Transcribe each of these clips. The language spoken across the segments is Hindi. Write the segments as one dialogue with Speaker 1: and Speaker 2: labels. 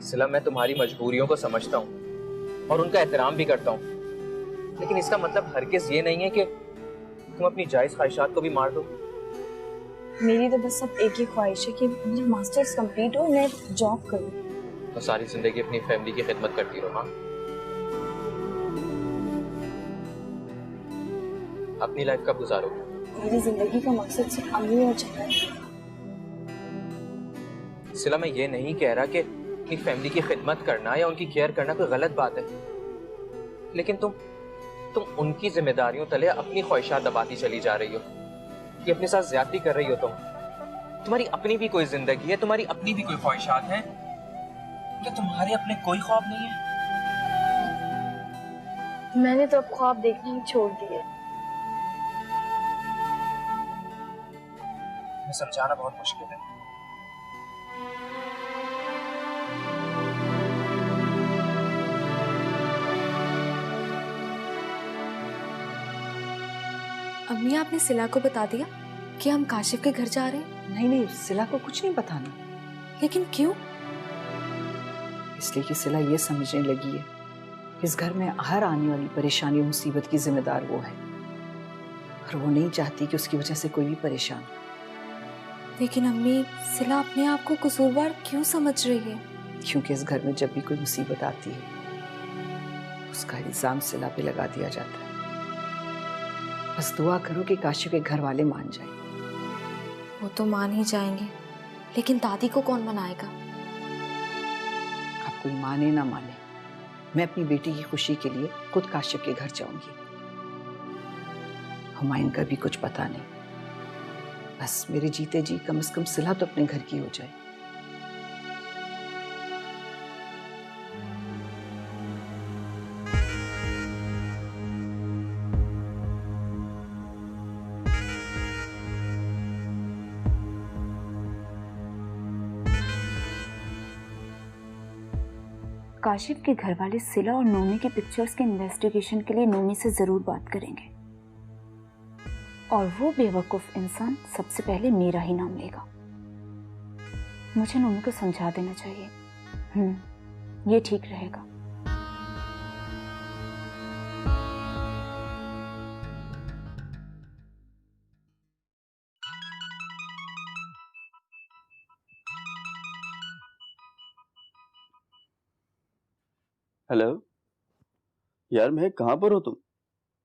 Speaker 1: सिला, मैं तुम्हारी मजबूरियों को समझता हूँ और उनका एहतराम भी करता हूँ, लेकिन इसका मतलब हरगिज ये नहीं है कि तुम अपनी जायज ख्वाहिशात को भी मार दो।
Speaker 2: मेरी तो बस अब एक ही ख्वाहिश है कि मेरा मास्टर्स कंप्लीट हो, मैं जॉब करूं।
Speaker 1: तो सारी जिंदगी अपनी फैमिली की खिदमत करती रहो। हाँ, अपनी लाइफ कब गुजारोगे?
Speaker 2: मेरी जिंदगी का मकसद सिर्फ अम्मी और चचा है।
Speaker 1: सिला, मैं ये नहीं कह रहा कि अपनी फैमिली की खिदमत करना या उनकी केयर करना कोई गलत बात है, लेकिन तुम उनकी जिम्मेदारियों तले अपनी ख्वाहिशात दबाती चली जा रही हो। ये अपने साथ ज्यादती कर रही हो तुम्हारी अपनी भी कोई जिंदगी है, तुम्हारी अपनी भी कोई ख्वाहिशात हैं। क्या तुम्हारे अपने कोई ख्वाब नहीं है?
Speaker 2: मैंने तो अब ख्वाब देखना ही छोड़ दिए।
Speaker 1: मैं समझाना बहुत मुश्किल है।
Speaker 3: अम्मी, आपने सिला को बता दिया कि हम काशिफ के घर जा रहे हैं?
Speaker 4: नहीं नहीं, सिला को कुछ नहीं बताना।
Speaker 3: लेकिन क्यों?
Speaker 4: इसलिए कि सिला ये समझने लगी है इस घर में हर आने वाली परेशानी और मुसीबत की जिम्मेदार वो है, और वो नहीं चाहती कि उसकी वजह से कोई भी परेशान हो।
Speaker 3: लेकिन अम्मी, सिला अपने आप को कसूरवार क्यों समझ रही है?
Speaker 4: क्योंकि इस घर में जब भी कोई मुसीबत आती है उसका इल्जाम सिला पे लगा दिया जाता है। बस दुआ करो कि काशिफ के घर वाले मान जाए।
Speaker 3: वो तो मान ही जाएंगे, लेकिन दादी को कौन मनाएगा?
Speaker 4: अब कोई माने ना माने, मैं अपनी बेटी की खुशी के लिए खुद काशिफ के घर जाऊंगी। हुमायूं का भी कुछ पता नहीं, बस मेरे जीते जी कम से कम सिला तो अपने घर की हो जाए।
Speaker 5: काशिफ के घर वाले सिला और नोमी की पिक्चर्स के इन्वेस्टिगेशन के लिए नोमी से जरूर बात करेंगे, और वो बेवकूफ इंसान सबसे पहले मेरा ही नाम लेगा। मुझे नोमी को समझा देना चाहिए। ये ठीक रहेगा।
Speaker 6: हेलो यार, महक कहाँ पर हो तुम?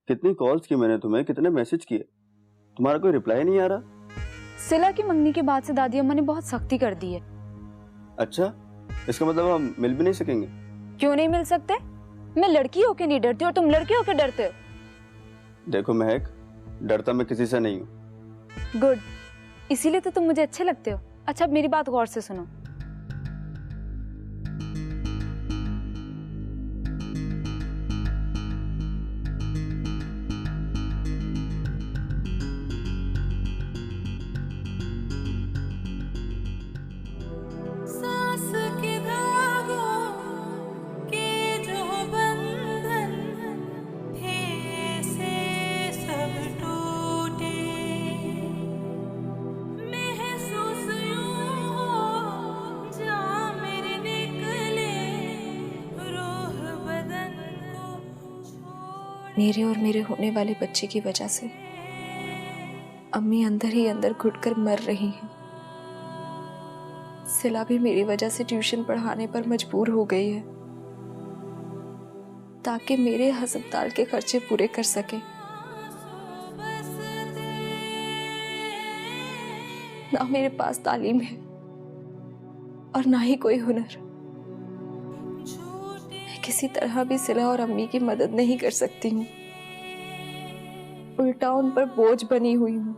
Speaker 6: कितनी कॉल्स की मैंने तुम्हें, कितने मैसेज किए, तुम्हारा कोई रिप्लाई नहीं आ रहा।
Speaker 5: सिला की मंगनी के बाद से दादी अम्मा ने बहुत सख्ती कर दी है।
Speaker 6: अच्छा, इसका मतलब हम मिल भी नहीं सकेंगे?
Speaker 5: क्यों नहीं मिल सकते? मैं लड़की होके नहीं डरती और तुम लड़के होके डरते हो।
Speaker 6: देखो महक, डरता मैं किसी से नहीं हूँ।
Speaker 5: गुड, इसीलिए तो तुम मुझे अच्छे लगते हो। अच्छा, अब मेरी बात गौर से सुनो।
Speaker 3: मेरे और मेरे होने वाले बच्चे की वजह से अम्मी अंदर ही अंदर घुटकर मर रही हैं। सिला भी मेरी वजह से ट्यूशन पढ़ाने पर मजबूर हो गई है ताकि मेरे अस्पताल के खर्चे पूरे कर सके। ना मेरे पास तालीम है और ना ही कोई हुनर। मैं किसी तरह भी सिला और अम्मी की मदद नहीं कर सकती हूँ, उल्टा उन पर बोझ बनी हुई हूँ।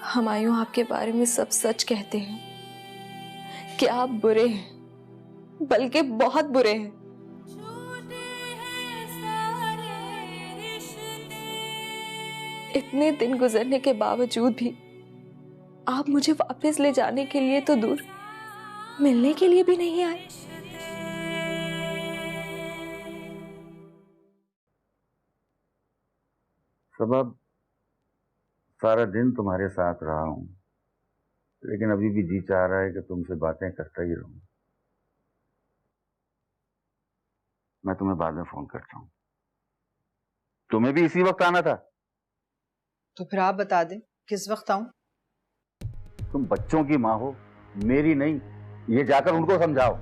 Speaker 3: हुमायूं आपके बारे में सब सच कहते हैं कि आप बुरे हैं, बल्कि बहुत बुरे हैं। इतने दिन गुजरने के बावजूद भी आप मुझे वापस ले जाने के लिए तो दूर, मिलने के लिए भी नहीं आए।
Speaker 7: सबब सारा दिन तुम्हारे साथ रहा हूं, लेकिन अभी भी जी चाह रहा है कि तुमसे बातें करता ही रहूं। मैं तुम्हें बाद में फोन करता हूँ। तुम्हें भी इसी वक्त आना था?
Speaker 4: तो फिर आप बता दें किस वक्त आऊं?
Speaker 7: तुम बच्चों की माँ हो, मेरी नहीं। ये जाकर उनको समझाओ।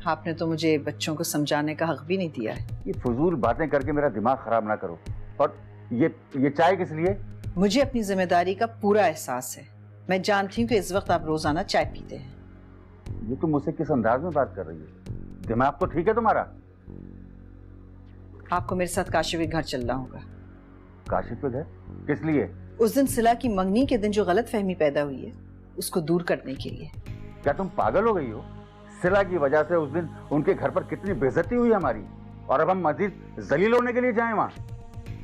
Speaker 4: आपने तो मुझे बच्चों को समझाने का हक भी नहीं दिया है।
Speaker 7: ये फजूल बातें करके मेरा दिमाग खराब ना करो। और ये चाय किस लिए?
Speaker 4: मुझे अपनी जिम्मेदारी का पूरा एहसास है। मैं जानती हूँ कि इस वक्त आप रोजाना चाय पीते हैं।
Speaker 7: ये तुम मुझसे किस अंदाज में बात कर रही हो? दिमाग तो ठीक है तुम्हारा?
Speaker 4: आपको मेरे साथ काशिफ के घर चलना होगा।
Speaker 7: काशिफ के घर? किस लिए?
Speaker 4: उस दिन सिला की मंगनी के दिन जो गलत फहमी पैदा हुई है उसको दूर करने के लिए।
Speaker 7: क्या तुम पागल हो गई हो? सिला की वजह से उस दिन उनके घर पर कितनी बेइज्जती हुई हमारी, और अब हम मजीद जलील होने के लिए जाएं वहां?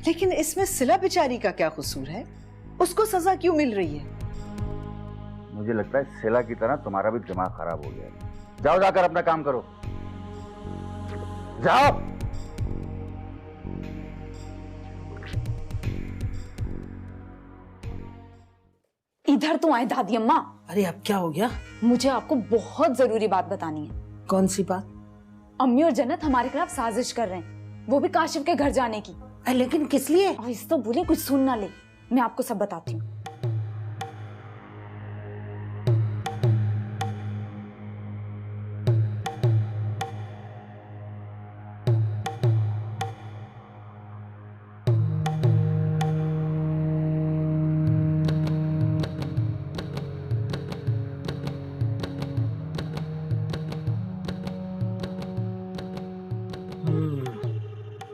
Speaker 4: लेकिन इसमें सिला बेचारी का क्या कसूर है? उसको सजा क्यों मिल रही है?
Speaker 7: मुझे लगता है सिला की तरह तुम्हारा भी दिमाग खराब हो गया है। जाओ, जाकर अपना काम करो। जाओ।
Speaker 5: इधर तो आए दादी अम्मा।
Speaker 8: अरे अब क्या हो गया?
Speaker 5: मुझे आपको बहुत जरूरी बात बतानी है।
Speaker 8: कौन सी बात?
Speaker 5: अम्मी और जन्नत हमारे खिलाफ साजिश कर रहे हैं, वो भी काशिफ के घर जाने की।
Speaker 8: लेकिन किस लिए?
Speaker 5: और इस तो बोले कुछ सुन ना ले, मैं आपको सब बताती हूँ।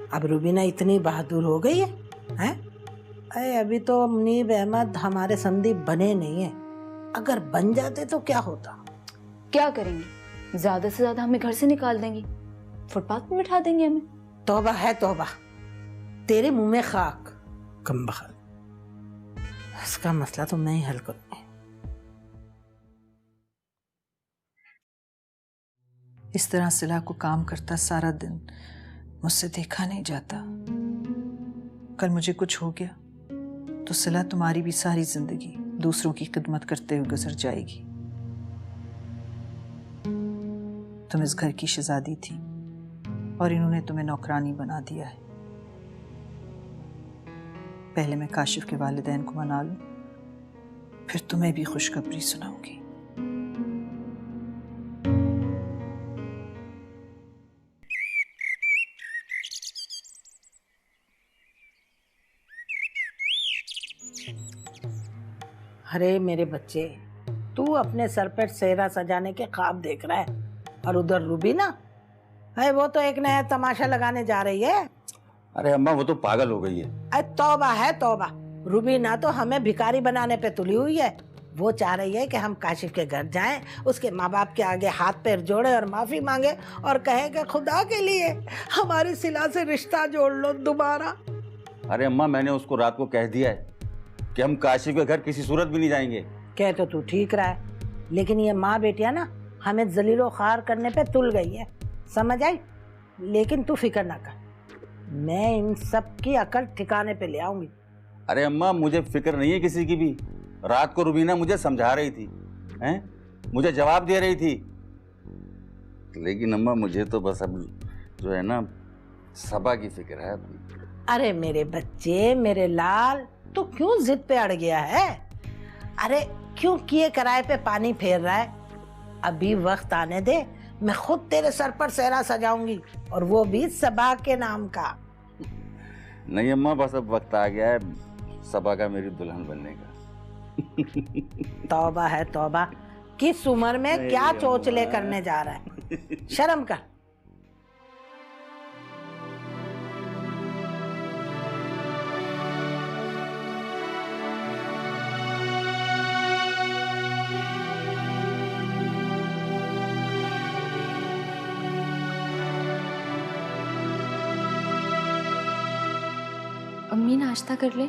Speaker 8: अब रुबीना इतनी बहादुर हो गई है, हैं? अरे अभी तो मुनीब अहमद हमारे संदीप बने नहीं है। अगर बन जाते तो क्या होता?
Speaker 5: क्या करेंगे? ज्यादा से ज्यादा हमें घर से निकाल देंगी, फुटपाथ पे बिठा देंगे हमें।
Speaker 8: तौबा है तौबा, तेरे मुंह में खाक। कम बखल, इसका मसला तो मैं ही हल करूंगी।
Speaker 4: इस तरह सिला को काम करता सारा दिन मुझसे देखा नहीं जाता। कल मुझे कुछ हो गया तो सिला तुम्हारी भी सारी जिंदगी दूसरों की खिदमत करते हुए गुजर जाएगी। तुम इस घर की शहजादी थी और इन्होंने तुम्हें नौकरानी बना दिया है। पहले मैं काशिफ के वालिदैन को मना लूं, फिर तुम्हें भी खुशखबरी सुनाऊंगी।
Speaker 8: अरे मेरे बच्चे, तू अपने सर पर सेहरा सजाने के ख्वाब देख रहा है और उधर रुबीना है, वो तो एक नया तमाशा लगाने जा रही है।
Speaker 7: अरे अम्मा, वो तो पागल हो गई है।
Speaker 8: अरे तौबा है तौबा, रुबीना तो हमें भिखारी बनाने पे तुली हुई है। वो चाह रही है कि हम काशिफ के घर जाएं, उसके माँ बाप के आगे हाथ पैर जोड़े और माफी मांगे और कहे कि खुदा के लिए हमारी सिला से रिश्ता जोड़ लो दोबारा।
Speaker 7: अरे अम्मा, मैंने उसको रात को कह दिया है कि हम काशिफ के घर किसी सूरत भी नहीं जाएंगे।
Speaker 8: कह तो तू ठीक रहा है, लेकिन ये माँ बेटिया ना हमें जलीलो खार करने पे तुल गई है, समझ आई? लेकिन तू फिक्र ना कर, मैं इन सब की अकल ठिकाने पे ले आऊंगी।
Speaker 7: अरे अम्मा, मुझे फिक्र नहीं है किसी की भी। रात को रुबीना मुझे समझा रही थी, हैं? मुझे जवाब दे रही थी। लेकिन अम्मा, मुझे तो बस अब जो है ना सबा की फिक्र है अपनी।
Speaker 8: अरे मेरे बच्चे, मेरे लाल, तू क्यों जिद पे अड़ गया है? अरे क्यों किए किराए पे पानी फेर रहा है? अभी वक्त आने दे, मैं खुद तेरे सर पर सेहरा सजाऊंगी, और वो भी सबा के नाम का।
Speaker 7: नहीं अम्मा, बस अब वक्त आ गया है सबा का मेरी दुल्हन बनने का।
Speaker 8: तौबा है तौबा, किस उम्र में क्या चोचले करने जा रहा है? शर्म कर।
Speaker 3: अम्मी नाश्ता कर ले।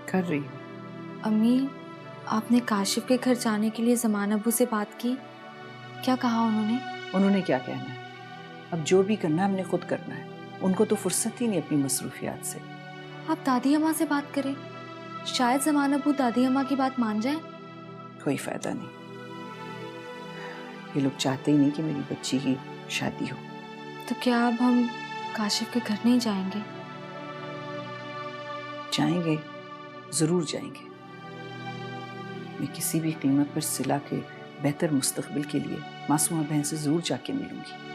Speaker 4: कर रही हूँ।
Speaker 3: अम्मी, आपने काशिफ के घर जाने के लिए जमान अबू से बात की, क्या कहा उन्होंने?
Speaker 4: उन्होंने क्या कहना है? अब जो भी करना है हमने खुद करना है। उनको तो फुर्सत ही नहीं अपनी मसरूफियात से।
Speaker 3: आप दादी अम्मा से बात करें, शायद जमान अबू दादी अम्मा की बात मान जाए।
Speaker 4: कोई फायदा नहीं। ये लोग चाहते ही नहीं कि मेरी बच्ची की शादी हो।
Speaker 3: तो क्या अब हम काशिफ के घर नहीं जाएंगे?
Speaker 4: जाएंगे, जरूर जाएंगे। मैं किसी भी कीमत पर सिला के बेहतर मुस्तकबिल के लिए मासूमा बहन से जरूर जाके मिलूंगी।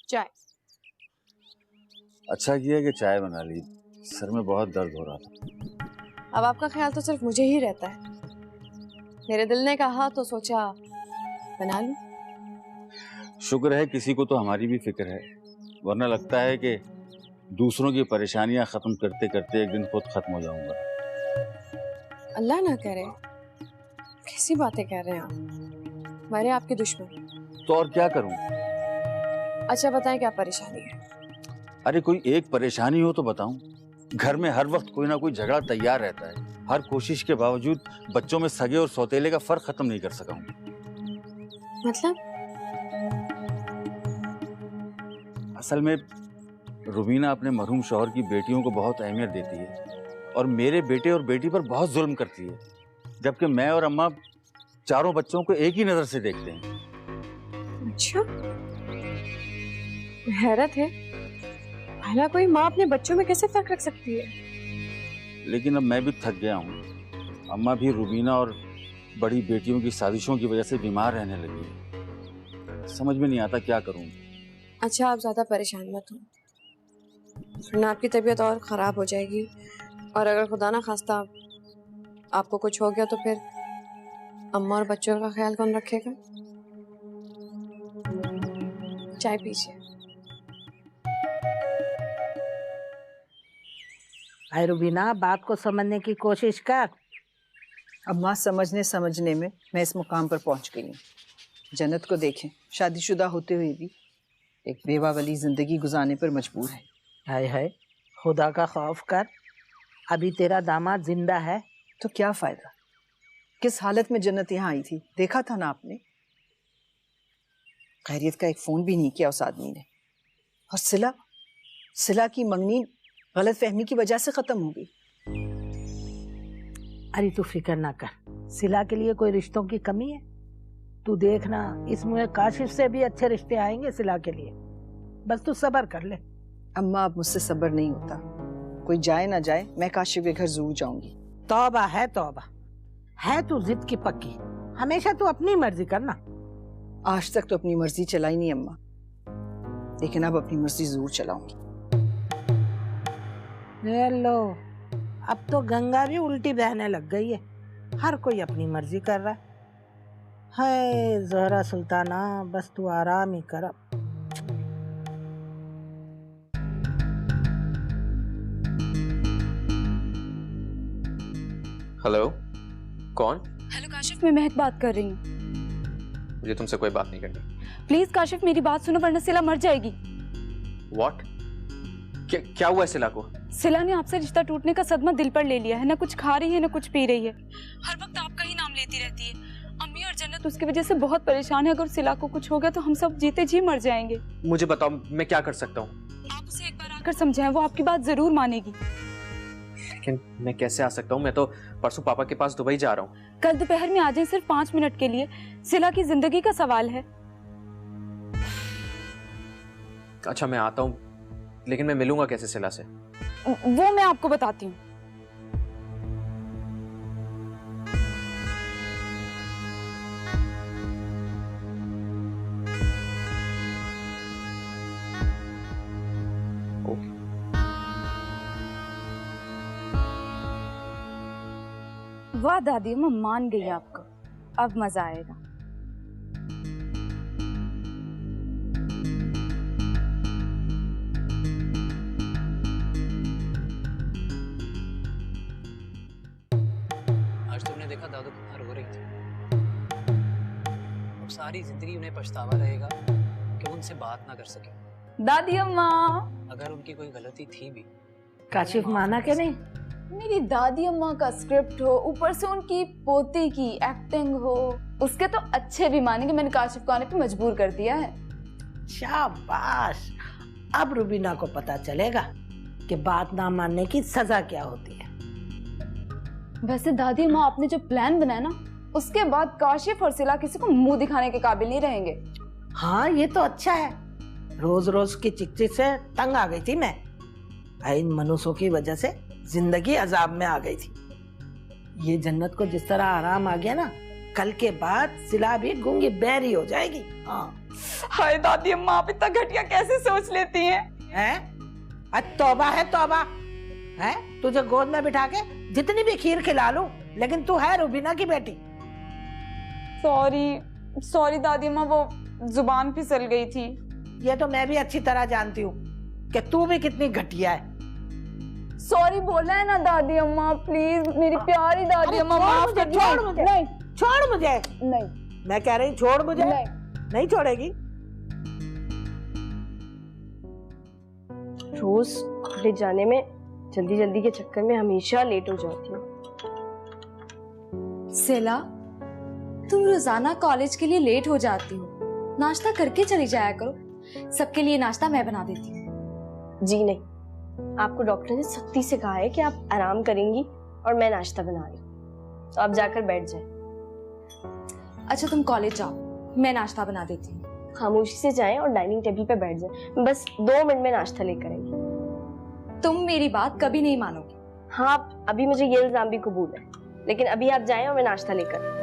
Speaker 2: चाय।
Speaker 7: अच्छा किया कि चाय बना ली, सर में बहुत दर्द हो रहा था।
Speaker 2: अब आपका ख्याल तो सिर्फ मुझे ही रहता है। मेरे दिल ने कहा तो सोचा बना लूं।
Speaker 7: शुक्र है किसी को तो हमारी भी फिक्र है, वरना लगता है कि दूसरों की परेशानियां खत्म करते करते एक दिन खुद खत्म हो जाऊंगा।
Speaker 2: अल्लाह ना करे। कैसी बातें कह रहे हैं आप? हमारे आपके दुश्मन।
Speaker 7: तो और क्या करूं?
Speaker 2: अच्छा बताएं क्या परेशानी है?
Speaker 7: अरे कोई एक परेशानी हो तो बताऊं। घर में हर वक्त कोई ना कोई झगड़ा तैयार रहता है। हर कोशिश के बावजूद बच्चों में सगे और सौतेले का फर्क खत्म नहीं कर सका हूं।
Speaker 2: मतलब?
Speaker 7: असल में रुबीना अपने मरहूम शौहर की बेटियों को बहुत अहमियत देती है और मेरे बेटे और बेटी पर बहुत जुल्म करती है, जबकि मैं और अम्मा चारों बच्चों को एक ही नजर से देखते हैं।
Speaker 2: अच्छा, हैरत है, भला कोई माँ अपने बच्चों में कैसे फर्क रख सकती है?
Speaker 7: लेकिन अब मैं भी थक गया हूँ। अम्मा भी रुबीना और बड़ी बेटियों की साजिशों की वजह से बीमार रहने लगी है। समझ में नहीं आता क्या करूँ।
Speaker 2: अच्छा आप ज्यादा परेशान मत हो, वरना आपकी तबीयत और खराब हो जाएगी, और अगर खुदा ना खास्ता आपको कुछ हो गया तो फिर अम्मा और बच्चों का ख्याल कौन रखेगा? चाय पीजिए।
Speaker 8: अरे रुबीना, बात को समझने की कोशिश कर।
Speaker 4: अम्मा, समझने में मैं इस मुकाम पर पहुंच गई हूँ। जन्नत को देखें, शादीशुदा होते हुए भी एक बेवा वाली जिंदगी गुजारने पर मजबूर है।
Speaker 8: हाय हाय, खुदा का खौफ कर। अभी तेरा दामाद जिंदा है
Speaker 4: तो क्या फायदा? किस हालत में जन्नत यहाँ आई थी देखा था ना आपने। खैरियत का एक फोन भी नहीं किया उस आदमी ने। और सिला की मंगनी गलत फहमी की वजह से खत्म हो गई।
Speaker 8: अरे तू फिक्र ना कर, सिला के लिए कोई रिश्तों की कमी है? तू देखना, इसमें काशिफ से भी अच्छे रिश्ते आएंगे सिला के लिए। बस तू सब्र कर ले।
Speaker 4: अम्मा, अब मुझसे सब्र नहीं होता। कोई जाए ना जाए, मैं काशिफ के घर जरूर जाऊंगी।
Speaker 8: तौबा है तौबा। है तू जिद की पक्की, हमेशा तू अपनी मर्जी करना।
Speaker 4: आज तक तो अपनी मर्जी चलाई नहीं अम्मा, लेकिन अब अपनी मर्जी जरूर चलाऊंगी।
Speaker 8: ये लो, अब तो गंगा भी उल्टी बहने लग गई है। हर कोई अपनी मर्जी कर रहा है। हाय ज़हरा सुल्ताना, बस तू आराम ही कर।
Speaker 1: हेलो, कौन?
Speaker 3: हेलो काशिफ, मैं महक बात कर रही हूँ।
Speaker 1: मुझे तुमसे कोई बात नहीं करनी।
Speaker 3: प्लीज काशिफ मेरी बात सुनो, वरना सिला मर जाएगी।
Speaker 1: What? क्या हुआ है सिला को?
Speaker 3: सिला ने आपसे रिश्ता टूटने का सदमा दिल पर ले लिया है। ना कुछ खा रही है, ना कुछ पी रही है। हर वक्त आपका ही नाम लेती रहती है। अम्मी और जन्नत उसकी वजह से बहुत परेशान है। अगर सिला को कुछ हो गया तो हम सब जीते जी मर जाएंगे।
Speaker 1: मुझे बताओ, मैं क्या कर सकता हूँ?
Speaker 3: आप उसे एक बार आकर समझाएं, वो आपकी बात जरूर मानेगी।
Speaker 1: लेकिन मैं कैसे आ सकता हूँ? मैं तो परसों पापा के पास दुबई जा रहा हूँ।
Speaker 3: कल दोपहर में आ जाए, सिर्फ 5 मिनट के लिए। सिला की जिंदगी का सवाल है।
Speaker 1: अच्छा मैं आता हूँ, लेकिन मैं मिलूंगा कैसे सिला से?
Speaker 3: वो मैं आपको बताती हूँ। वाह दादी, मैं मान गई आपको। अब मजा आएगा।
Speaker 9: आज तुमने देखा दादू कितना रो रही थी। अब सारी जिंदगी उन्हें पछतावा रहेगा
Speaker 1: कि वो उनसे बात ना कर सके।
Speaker 3: दादी अम्मा,
Speaker 1: अगर उनकी कोई गलती थी भी,
Speaker 8: काशिफ माना के नहीं?
Speaker 3: मेरी दादी अम्मा का स्क्रिप्ट हो, ऊपर से उनकी पोती की एक्टिंग हो, उसके तो अच्छे भी माने कि मैंने काशिफ को आने पे मजबूर कर दिया है।
Speaker 8: शाबाश, अब रुबीना को पता चलेगा कि बात ना मानने की सजा क्या होती है।
Speaker 3: वैसे दादी अम्मा, आपने जो प्लान बनाया ना, उसके बाद काशिफ और सिला किसी को मुंह दिखाने के काबिल नहीं रहेंगे।
Speaker 8: हाँ, ये तो अच्छा है। रोज रोज की चिकचिक से तंग आ गई थी मैं। इन मनुष्यों की वजह से जिंदगी अजाब में आ गई थी। ये जन्नत को जिस तरह आराम आ गया ना, कल के बाद सिला भी गूंगी बहरी हो जाएगी। हाँ।
Speaker 3: हाय दादी अम्मा, आप इतना घटिया कैसे सोच लेती हैं?
Speaker 8: तौबा है तौबा है। तुझे गोद में बिठा के जितनी भी खीर खिला लूं, लेकिन तू है रुबीना की बेटी।
Speaker 3: सॉरी दादी अम्मा, वो जुबान फिसल गई थी।
Speaker 8: ये तो मैं भी अच्छी तरह जानती हूँ कि तू भी कितनी घटिया है।
Speaker 3: सॉरी बोला है ना दादी अम्मा, प्लीज मेरी प्यारी दादी अम्मा, माफ कर दीजिए।
Speaker 8: छोड़ मुझे,
Speaker 3: नहीं,
Speaker 8: छोड़ मुझे।
Speaker 3: नहीं,
Speaker 8: मैं कह रही छोड़ मुझे। नहीं छोड़ेगी।
Speaker 9: रोज कॉलेज जाने में जल्दी जल्दी के चक्कर में हमेशा लेट हो जाती हूँ।
Speaker 3: सेला, तुम रोजाना कॉलेज के लिए लेट हो जाती हो। नाश्ता करके चली जाया करो। सबके लिए नाश्ता मैं बना देती हूँ।
Speaker 9: जी नहीं, आपको डॉक्टर ने सख्ती से कहा है कि आप आराम करेंगी और मैं नाश्ता बना रही हूँ, तो आप जाकर बैठ जाए।
Speaker 3: अच्छा, तुम कॉलेज जाओ, मैं नाश्ता बना देती हूँ।
Speaker 9: खामोशी से जाएं और डाइनिंग टेबल पे बैठ जाएं। बस 2 मिनट में नाश्ता लेकर आएंगे।
Speaker 3: तुम मेरी बात कभी नहीं मानोगी।
Speaker 9: हाँ, अभी मुझे ये इल्जाम भी कबूल है, लेकिन अभी आप जाएं और मैं नाश्ता लेकर